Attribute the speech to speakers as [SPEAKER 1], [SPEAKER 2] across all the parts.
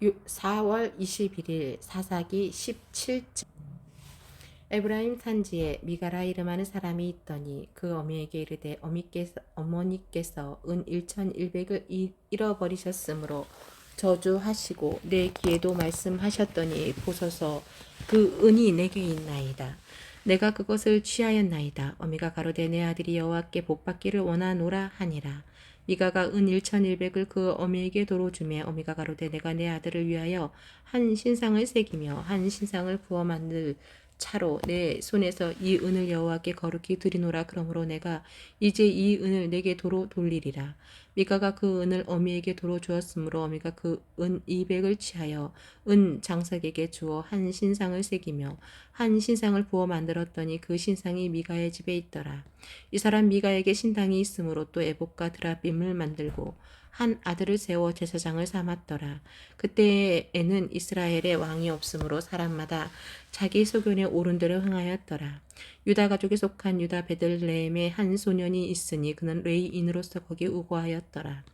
[SPEAKER 1] 4월 21일 사사기 17장. 에브라임 산지에 미가라 이름하는 사람이 있더니 그 어미에게 이르되 어머니께서 은 1,100을 잃어버리셨으므로 저주하시고 내 귀에도 말씀하셨더니 보소서 그 은이 내게 있나이다. 내가 그것을 취하였나이다. 어미가 가로되 내 아들이 여호와께 복받기를 원하노라 하니라. 미가가 은 1,100을 그 어미에게 도로 주매 어미가 가로되 내가 내 아들을 위하여 한 신상을 새기며 한 신상을 부어 만들 차로 내 손에서 이 은을 여호와께 거룩히 드리노라. 그러므로 내가 이제 이 은을 내게 도로 돌리리라. 미가가 그 은을 어미에게 도로 주었으므로 어미가 그 은 200을 취하여 은 장석에게 주어 한 신상을 새기며 한 신상을 부어 만들었더니 그 신상이 미가의 집에 있더라. 이 사람 미가에게 신당이 있으므로 또 에봇과 드라빔을 만들고 한 아들을 세워 제사장을 삼았더라. 그때에는 이스라엘에 왕이 없으므로 사람마다 자기 소견에 옳은 대로 행하였더라. 유다 가족에 속한 유다 베들레헴에 한 소년이 있으니 그는 레이인으로서 거기 우거하였더라.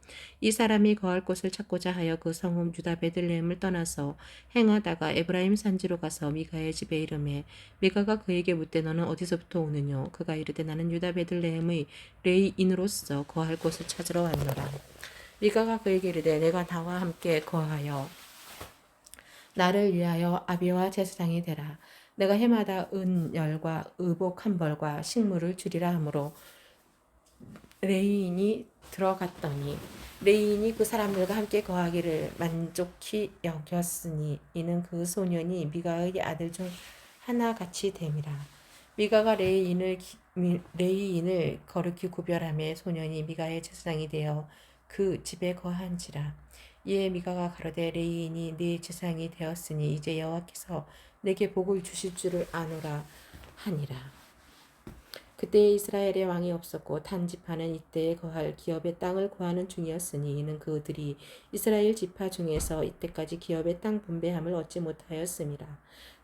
[SPEAKER 1] 이 사람이 거할 곳을 찾고자 하여 그 성읍 유다 베들레헴을 떠나서 행하다가 에브라임 산지로 가서 미가의 집에 이르매 미가가 그에게 묻되 너는 어디서부터 오느뇨? 그가 이르되 나는 유다 베들레헴의 레이인으로서 거할 곳을 찾으러 왔노라. 미가가 그에게 이르되 내가 나와 함께 거하여 나를 위하여 아비와 제사장이 되라. 내가 해마다 은열과 의복 한 벌과 식물을 주리라 하므로 레이인이 들어갔더니 레이인이 그 사람들과 함께 거하기를 만족히 여겼으니 이는 그 소년이 미가의 아들 중 하나같이 됨이라. 미가가 레이인을 거룩히 구별하며 소년이 미가의 제사장이 되어 그 집에 거한지라. 이에 미가가 가로되 레이인이 네 제사장이 되었으니 이제 여호와께서 내게 복을 주실 줄을 아노라 하니라. 그때에 이스라엘에 왕이 없었고 단 지파는 이때에 거할 기업의 땅을 구하는 중이었으니 이는 그들이 이스라엘 지파 중에서 이때까지 기업의 땅 분배함을 얻지 못하였음이라.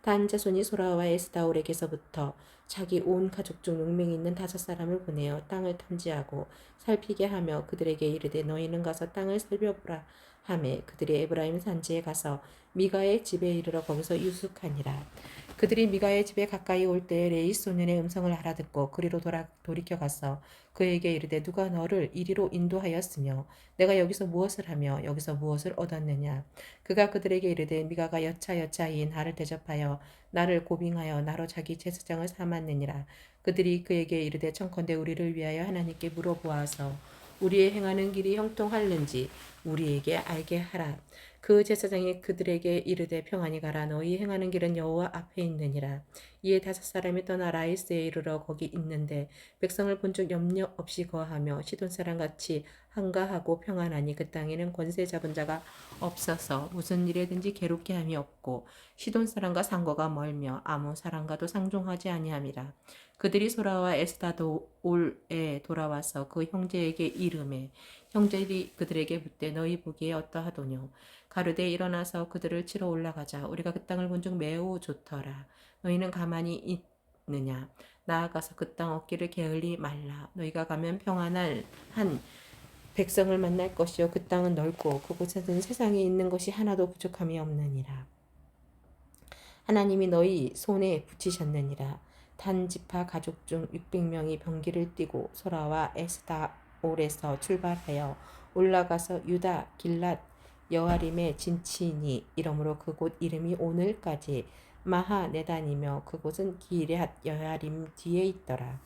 [SPEAKER 1] 단 자손이 소라와 에스다올에게서부터 자기 온 가족 중 6명이 있는 5사람을 보내어 땅을 탐지하고 살피게 하며 그들에게 이르되 너희는 가서 땅을 살펴보라 하매 그들이 에브라임 산지에 가서 미가의 집에 이르러 거기서 유숙하니라. 그들이 미가의 집에 가까이 올 때에 레이 소년의 음성을 알아듣고 그리로 돌이켜 가서 그에게 이르되 누가 너를 이리로 인도하였으며 내가 여기서 무엇을 하며 여기서 무엇을 얻었느냐. 그가 그들에게 이르되 미가가 여차여차히 나를 대접하여 나를 고빙하여 나로 자기 제사장을 삼았느니라. 그들이 그에게 이르되 청컨대 우리를 위하여 하나님께 물어보아서 우리의 행하는 길이 형통할는지 우리에게 알게 하라. 그 제사장이 그들에게 이르되 평안히 가라. 너희 행하는 길은 여호와 앞에 있느니라. 이에 5사람이 떠나 라이스에 이르러 거기 있는데 백성을 본즉 염려 없이 거하며 시돈 사람같이 한가하고 평안하니 그 땅에는 권세 잡은 자가 없어서 무슨 일에든지 괴롭게 함이 없고 시돈 사람과 상거가 멀며 아무 사람과도 상종하지 아니함이라. 그들이 소라와 에스다올에 돌아와서 그 형제에게 이르매 형제들이 그들에게 묻되 너희 보기에 어떠하도뇨. 가르되 일어나서 그들을 치러 올라가자. 우리가 그 땅을 본즉 매우 좋더라. 너희는 가만히 있느냐. 나아가서 그 땅 얻기를 게을리 말라. 너희가 가면 평안할 한 백성을 만날 것이요 그 땅은 넓고 그곳에는 세상에 있는 것이 하나도 부족함이 없느니라. 하나님이 너희 손에 붙이셨느니라. 단 지파 가족 중 600명이 병기를 띠고 소라와 에스다올에서 출발하여 올라가서 유다 길랏 여아림에 진치니 이러므로 그곳 이름이 오늘까지 마하네단이며 그곳은 기럇 여아림 뒤에 있더라.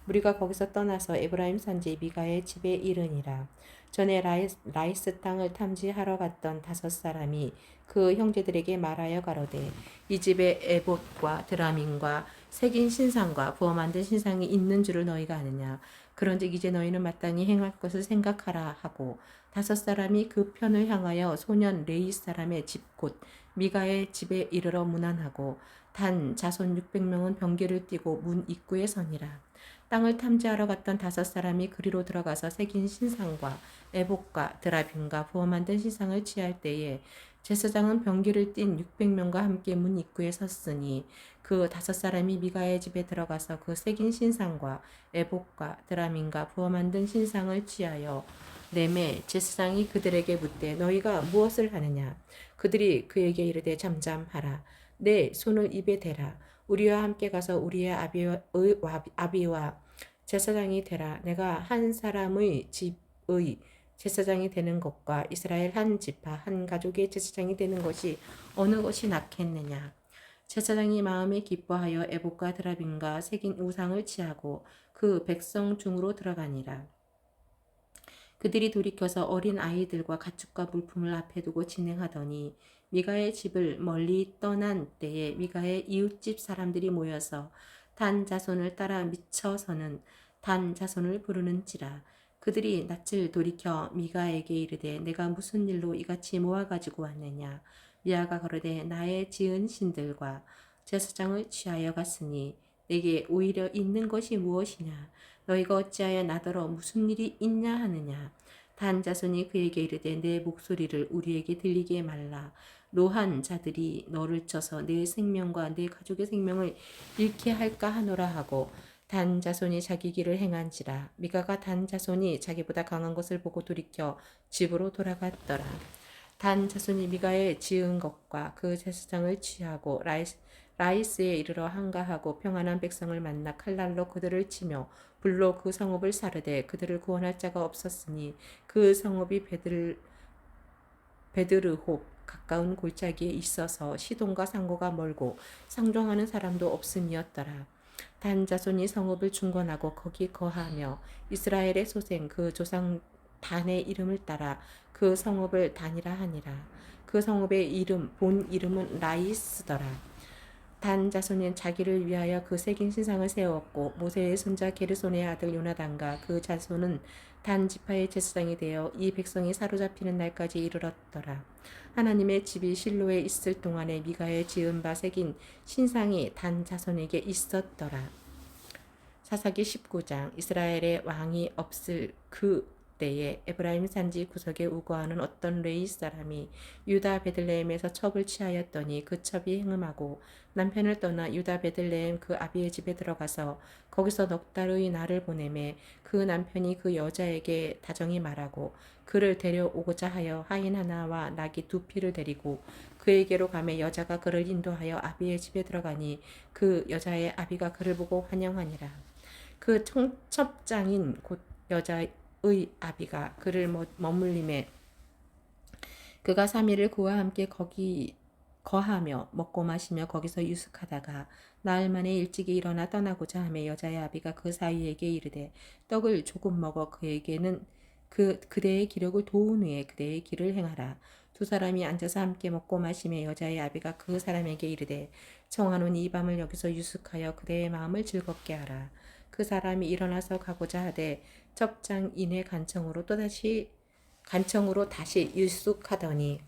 [SPEAKER 1] 우리가 거기서 떠나서 에브라임 산지 미가의 집에 이르니라. 전에 라이스 땅을 탐지하러 갔던 5사람이 그 형제들에게 말하여 가로되 이 집에 에봇과 드라민과 새긴 신상과 부어 만든 신상이 있는 줄을 너희가 아느냐. 그런즉 이제 너희는 마땅히 행할 것을 생각하라 하고 5사람이 그 편을 향하여 소년 레이 사람의 집 곧 미가의 집에 이르러 문안하고 단 자손 600명은 병기를 띠고 문 입구에 서니라. 땅을 탐지하러 갔던 5사람이 그리로 들어가서 새긴 신상과 에봇과 드라빔과 부어 만든 신상을 취할 때에 제사장은 병기를 띤 600명과 함께 문 입구에 섰으니 그 5사람이 미가의 집에 들어가서 그 새긴 신상과 에봇과 드라민과 부어 만든 신상을 취하여 내매 제사장이 그들에게 묻되 너희가 무엇을 하느냐 그들이 그에게 이르되 잠잠하라 내 손을 입에 대라 우리와 함께 가서 우리의 아비와 제사장이 되라 내가 한 사람의 집의 제사장이 되는 것과 이스라엘 한 지파 한 가족의 제사장이 되는 것이 어느 것이 낫겠느냐 제사장이 마음에 기뻐하여 에봇과 드라빔과 새긴 우상을 취하고 그 백성 중으로 들어가니라 그들이 돌이켜서 어린 아이들과 가축과 물품을 앞에 두고 진행하더니 미가의 집을 멀리 떠난 때에 미가의 이웃집 사람들이 모여서 단 자손을 따라 미쳐서는 단 자손을 부르는지라 그들이 낯을 돌이켜 미가에게 이르되 내가 무슨 일로 이같이 모아가지고 왔느냐 미아가 가로되 나의 지은 신들과 제사장을 취하여 갔으니 내게 오히려 있는 것이 무엇이냐 너희가 어찌하여 나더러 무슨 일이 있냐 하느냐 단 자손이 그에게 이르되 내 목소리를 우리에게 들리게 말라 노한 자들이 너를 쳐서 내 생명과 내 가족의 생명을 잃게 할까 하노라 하고 단 자손이 자기 길을 행한지라 미가가 단 자손이 자기보다 강한 것을 보고 돌이켜 집으로 돌아갔더라 단 자손이 미가의 지은 것과 그 제사장을 취하고 라이스에 이르러 한가하고 평안한 백성을 만나 칼날로 그들을 치며 불로 그 성읍을 사르되 그들을 구원할 자가 없었으니 그 성읍이 베드르홉 가까운 골짜기에 있어서 시돈과 상고가 멀고 상종하는 사람도 없음이었더라. 단 자손이 성읍을 중건하고 거기 거하며 이스라엘의 소생 그 조상 단의 이름을 따라 그 성읍을 단이라 하니라. 그 성읍의 본 이름은 라이스더라. 단 자손은 자기를 위하여 그 새긴 신상을 세웠고 모세의 손자 게르손의 아들 요나단과 그 자손은 단 지파의 제사장이 되어 이 백성이 사로잡히는 날까지 이르렀더라. 하나님의 집이 실로에 있을 동안에 미가의 지은 바 새긴 신상이 단 자손에게 있었더라. 사사기 19장 이스라엘의 왕이 없을 그 때에 에브라임 산지 구석에 우거하는 어떤 레이 사람이 유다 베들레헴에서 첩을 취하였더니 그 첩이 행음하고 남편을 떠나 유다 베들레헴 그 아비의 집에 들어가서 거기서 넉 달의 날을 보내매 그 남편이 그 여자에게 다정히 말하고 그를 데려오고자 하여 하인 하나와 나귀 2匹를 데리고 그에게로 가매 여자가 그를 인도하여 아비의 집에 들어가니 그 여자의 아비가 그를 보고 환영하니라. 그 첩장인 곧 여자의 아비가 그를 머물림에 그가 3일을 그와 함께 거기 거하며 먹고 마시며 거기서 유숙하다가 나흘 만에 일찍이 일어나 떠나고자 하며 여자의 아비가 그 사위에게 이르되 떡을 조금 먹어 그에게는 그대의 기력을 도운 후에 그대의 길을 행하라. 두 사람이 앉아서 함께 먹고 마시며 여자의 아비가 그 사람에게 이르되 청하노니 이 밤을 여기서 유숙하여 그대의 마음을 즐겁게 하라. 그 사람이 일어나서 가고자 하되 첩장인의 간청으로 다시 유숙하더니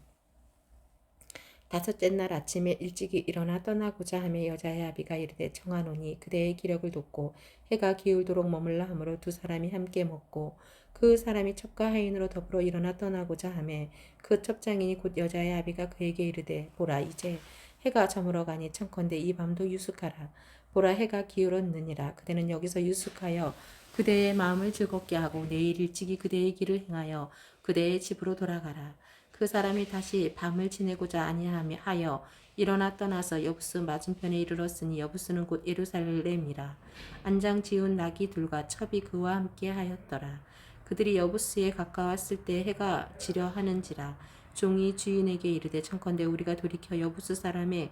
[SPEAKER 1] 다섯째 날 아침에 일찍이 일어나 떠나고자 하며 여자의 아비가 이르되 청하노니 그대의 기력을 돕고 해가 기울도록 머물라 하므로 두 사람이 함께 먹고 그 사람이 첩과 하인으로 더불어 일어나 떠나고자 하며 그 첩장인이 곧 여자의 아비가 그에게 이르되 보라 이제 해가 저물어 가니 청컨대 이 밤도 유숙하라. 보라 해가 기울었느니라. 그대는 여기서 유숙하여 그대의 마음을 즐겁게 하고 내일 일찍이 그대의 길을 행하여 그대의 집으로 돌아가라. 그 사람이 다시 밤을 지내고자 아니하여 일어나 떠나서 여부스 맞은편에 이르렀으니 여부스는 곧 예루살렘이라. 안장 지은 나귀 둘과 첩이 그와 함께 하였더라. 그들이 여부스에 가까웠을 때 해가 지려 하는지라. 종이 주인에게 이르되 청컨대 우리가 돌이켜 여부스 사람의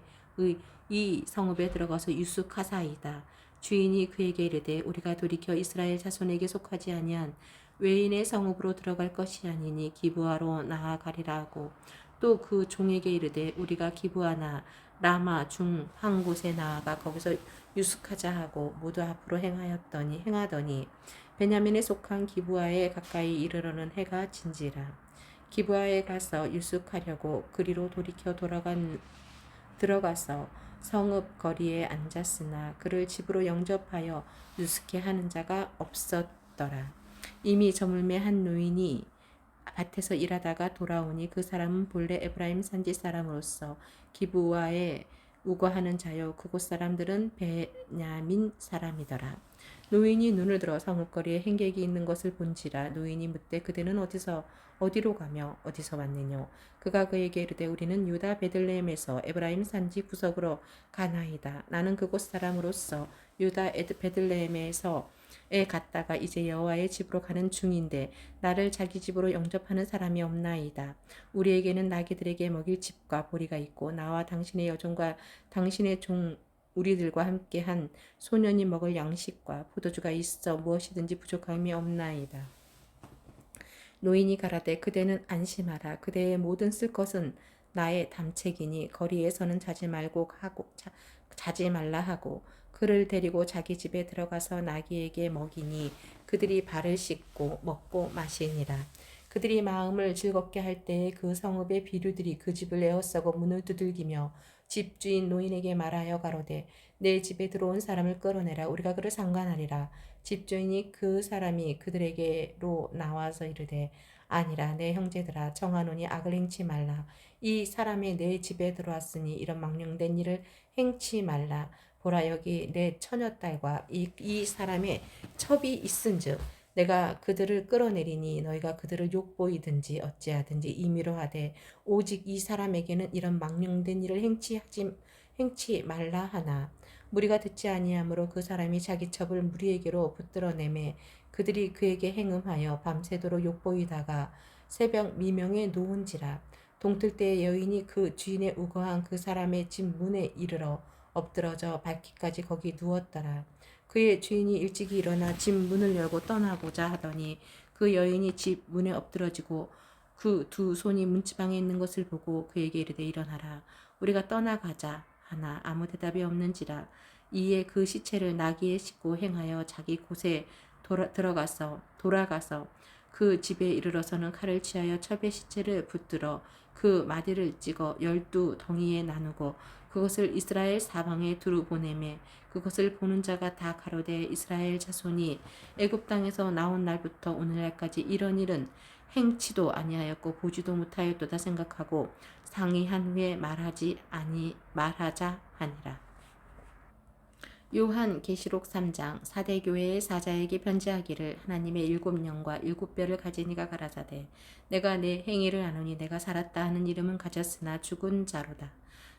[SPEAKER 1] 이 성읍에 들어가서 유숙하사이다. 주인이 그에게 이르되 우리가 돌이켜 이스라엘 자손에게 속하지 아니한 외인의 성읍으로 들어갈 것이 아니니 기브아로 나아가리라 하고 또 그 종에게 이르되 우리가 기브아나 라마 중 한 곳에 나아가 거기서 유숙하자 하고 모두 앞으로 행하더니 베냐민에 속한 기브아에 가까이 이르러는 해가 진지라. 기브아에 가서 유숙하려고 그리로 돌이켜 들어가서 성읍 거리에 앉았으나 그를 집으로 영접하여 유숙해 하는 자가 없었더라. 이미 저물매 한 노인이 밭에서 일하다가 돌아오니 그 사람은 본래 에브라임 산지 사람으로서 기브아에 우거하는 자요 그곳 사람들은 베냐민 사람이더라. 노인이 눈을 들어 성읍거리에 행객이 있는 것을 본지라. 노인이 묻되 그대는 어디로 가며 어디서 왔느뇨. 그가 그에게 이르되 우리는 유다 베들레헴에서 에브라임 산지 구석으로 가나이다. 나는 그곳 사람으로서 유다 베들레헴에서 에 갔다가 이제 여호와의 집으로 가는 중인데 나를 자기 집으로 영접하는 사람이 없나이다. 우리에게는 나귀들에게 먹일 집과 보리가 있고 나와 당신의 여종과 당신의 종 우리들과 함께한 소년이 먹을 양식과 포도주가 있어 무엇이든지 부족함이 없나이다. 노인이 가라되 그대는 안심하라. 그대의 모든 쓸 것은 나의 담책이니 거리에서는 자지 말라 하고 그를 데리고 자기 집에 들어가서 나귀에게 먹이니 그들이 발을 씻고 먹고 마시니라. 그들이 마음을 즐겁게 할 때에 그 성읍의 비류들이 그 집을 에워싸고 문을 두들기며 집주인 노인에게 말하여 가로되 내 집에 들어온 사람을 끌어내라. 우리가 그를 상관하리라. 집주인이 그 사람이 그들에게로 나와서 이르되 아니라 내 형제들아 정하노니 악을 행치 말라. 이 사람이 내 집에 들어왔으니 이런 망령된 일을 행치 말라. 보라 여기 내 처녀딸과 이 사람의 첩이 있은즉 내가 그들을 끌어내리니 너희가 그들을 욕보이든지 어찌하든지 임의로 하되 오직 이 사람에게는 이런 망령된 일을 행치 말라 하나. 무리가 듣지 아니하므로 그 사람이 자기 첩을 무리에게로 붙들어내매 그들이 그에게 행음하여 밤새도록 욕보이다가 새벽 미명에 놓은지라. 동틀 때에 여인이 그 주인의 우거한 그 사람의 집 문에 이르러 엎드러져 밝기까지 거기 누웠더라. 그의 주인이 일찍이 일어나 집 문을 열고 떠나고자 하더니 그 여인이 집 문에 엎드러지고 그 두 손이 문지방에 있는 것을 보고 그에게 이르되 일어나라. 우리가 떠나가자 하나 아무 대답이 없는지라. 이에 그 시체를 나귀에 싣고 행하여 자기 곳에 돌아가서 그 집에 이르러서는 칼을 취하여 첩의 시체를 붙들어 그 마디를 찍어 12덩이에 나누고 그것을 이스라엘 사방에 두루 보내매 그것을 보는 자가 다 가로되 이스라엘 자손이 애굽 땅에서 나온 날부터 오늘날까지 이런 일은 행치도 아니하였고 보지도 못하였도다 생각하고 상의한 후에 말하자 하니라. 요한 계시록 3장. 사대 교회의 사자에게 편지하기를 하나님의 7영과 7뼈를 가진 이가 가라사대 내가 내 행위를 아노니 내가 살았다 하는 이름은 가졌으나 죽은 자로다.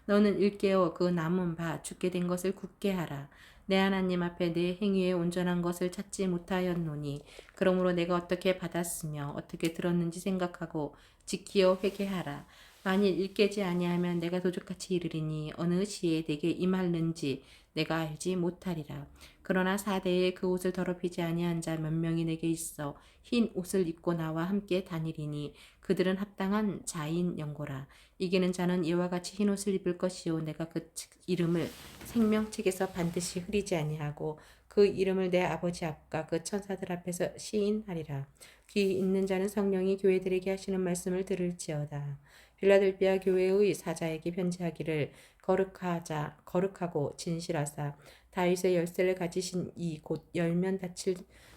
[SPEAKER 1] 너는 일깨어 그 남은 바 죽게 된 것을 굳게 하라. 내 하나님 앞에 내 행위에 온전한 것을 찾지 못하였노니 그러므로 내가 어떻게 받았으며 어떻게 들었는지 생각하고 지키어 회개하라. 만일 일깨지 아니하면 내가 도적같이 이르리니 어느 시에 내게 임할는지 내가 알지 못하리라. 그러나 사대에 그 옷을 더럽히지 아니한 자 몇 명이 내게 있어 흰 옷을 입고 나와 함께 다니리니 그들은 합당한 자인 영고라. 이기는 자는 이와 같이 흰 옷을 입을 것이요 내가 그 이름을 생명책에서 반드시 흐리지 아니하고 그 이름을 내 아버지 앞과 그 천사들 앞에서 시인하리라. 귀 있는 자는 성령이 교회들에게 하시는 말씀을 들을지어다. 빌라델비아 교회의 사자에게 편지하기를 거룩하고 진실하사 다윗의 열쇠를 가지신 이 곧 열면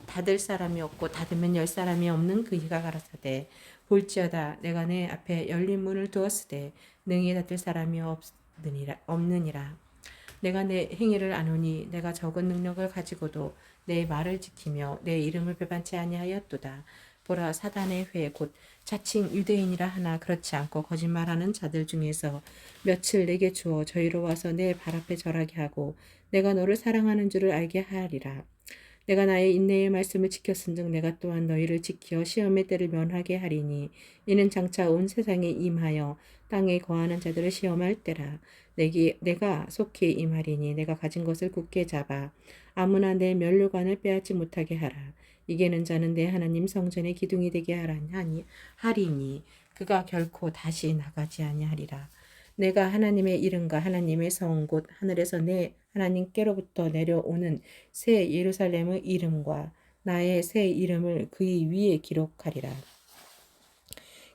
[SPEAKER 1] 닫을 사람이 없고 닫으면 열 사람이 없는 그이가 가라사대 볼지어다 내가 내 앞에 열린 문을 두었으되 능히 닫을 사람이 없느니라. 내가 내 행위를 아노니 내가 적은 능력을 가지고도 내 말을 지키며 내 이름을 배반치 아니하였도다. 보라 사단의 회 곧 자칭 유대인이라 하나 그렇지 않고 거짓말하는 자들 중에서 며칠 내게 주어 저희로 와서 내 발 앞에 절하게 하고 내가 너를 사랑하는 줄을 알게 하리라. 내가 나의 인내의 말씀을 지켰은즉 내가 또한 너희를 지켜 시험의 때를 면하게 하리니 이는 장차 온 세상에 임하여 땅에 거하는 자들을 시험할 때라. 내가 속히 임하리니 내가 가진 것을 굳게 잡아 아무나 내 면류관을 빼앗지 못하게 하라. 이기는 자는 내 하나님 성전의 기둥이 되게 하리니 그가 결코 다시 나가지 아니하리라. 내가 하나님의 이름과 하나님의 성 곧 하늘에서 내 하나님께로부터 내려오는 새 예루살렘의 이름과 나의 새 이름을 그의 위에 기록하리라.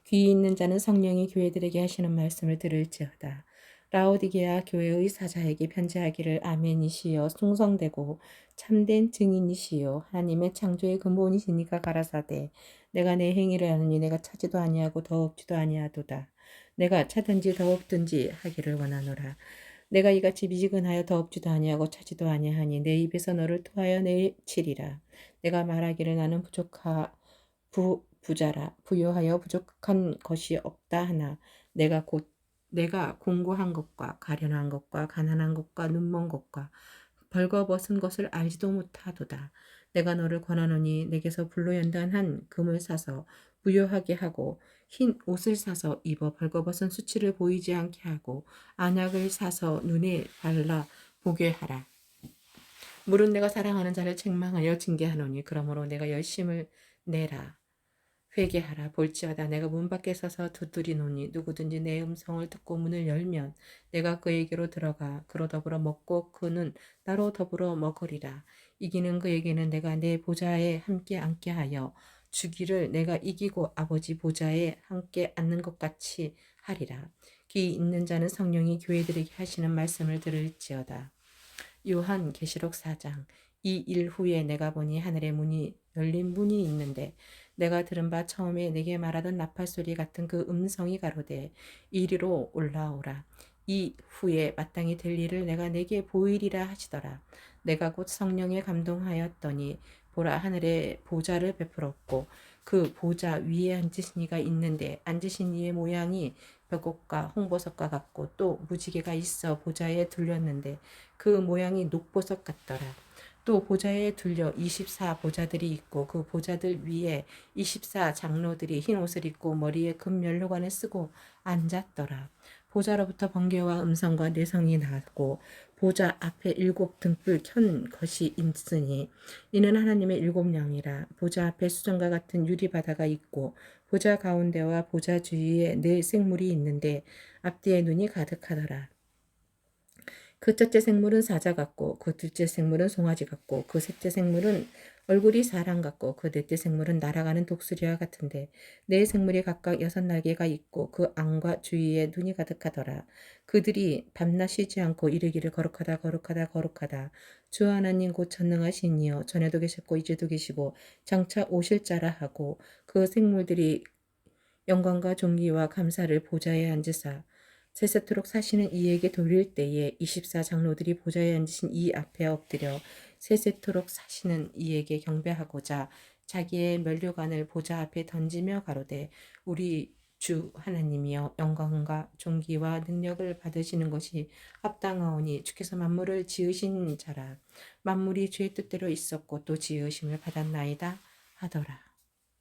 [SPEAKER 1] 귀 있는 자는 성령이 교회들에게 하시는 말씀을 들을지어다. 라오디게아 교회의 사자에게 편지하기를 아멘이시여 충성되고 참된 증인이시여 하나님의 창조의 근본이시니까 가라사대 내가 내 행위를 아느니 내가 차지도 아니하고 더 없지도 아니하도다. 내가 차든지 더 없든지 하기를 원하노라. 내가 이같이 미지근하여 더럽지도 아니하고 차지도 아니하니 내 입에서 너를 토하여 내치리라. 내가 말하기를 나는 부자라 부요하여 부족한 것이 없다 하나 내가 공고한 것과 가련한 것과 가난한 것과 눈먼 것과 벌거벗은 것을 알지도 못하도다. 내가 너를 권하노니 내게서 불로 연단한 금을 사서 부요하게 하고 흰 옷을 사서 입어 벌거벗은 수치를 보이지 않게 하고 안약을 사서 눈에 발라 보게 하라. 물은 내가 사랑하는 자를 책망하여 징계하노니 그러므로 내가 열심을 내라. 회개하라. 볼지어다 내가 문 밖에 서서 두드리노니 누구든지 내 음성을 듣고 문을 열면 내가 그에게로 들어가 그로 더불어 먹고 그는 나로 더불어 먹으리라. 이기는 그에게는 내가 내 보좌에 함께 앉게 하여 주기를 내가 이기고 아버지 보좌에 함께 앉는 것 같이 하리라. 귀 있는 자는 성령이 교회들에게 하시는 말씀을 들을지어다. 요한계시록 4장. 이 일 후에 내가 보니 하늘의 문이 열린 문이 있는데 내가 들은 바 처음에 내게 말하던 나팔 소리 같은 그 음성이 가로되 이리로 올라오라. 이 후에 마땅히 될 일을 내가 내게 보이리라 하시더라. 내가 곧 성령에 감동하였더니 보라 하늘에 보좌를 베풀었고 그 보좌 위에 앉으신 이가 있는데 앉으신 이의 모양이 벽곡과 홍보석과 같고 또 무지개가 있어 보좌에 둘렸는데 그 모양이 녹보석 같더라. 또 보좌에 둘려 24 보좌들이 있고 그 보좌들 위에 24 장로들이 흰 옷을 입고 머리에 금 면류관을 쓰고 앉았더라. 보좌로부터 번개와 음성과 내성이 나고 보좌 앞에 7 등불 켠 것이 있으니 이는 하나님의 7 영이라. 보좌 앞에 수정과 같은 유리 바다가 있고 보좌 가운데와 보좌 주위에 4 생물이 있는데 앞뒤에 눈이 가득하더라. 그 첫째 생물은 사자 같고 그 둘째 생물은 송아지 같고 그 셋째 생물은 얼굴이 사람 같고 그 넷째 생물은 날아가는 독수리와 같은데 네 생물이 각각 6날개가 있고 그 안과 주위에 눈이 가득하더라. 그들이 밤낮 쉬지 않고 이르기를 거룩하다 거룩하다 거룩하다 주 하나님 곧 전능하신 이여 전에도 계셨고 이제도 계시고 장차 오실 자라 하고 그 생물들이 영광과 존귀와 감사를 보좌에 앉으사 세세토록 사시는 이에게 돌릴 때에 24 장로들이 보좌에 앉으신 이 앞에 엎드려 세세토록 사시는 이에게 경배하고자 자기의 면류관을 보좌 앞에 던지며 가로되 우리 주 하나님이여 영광과 존귀와 능력을 받으시는 것이 합당하오니 주께서 만물을 지으신 자라. 만물이 주의 뜻대로 있었고 또 지으심을 받았나이다 하더라.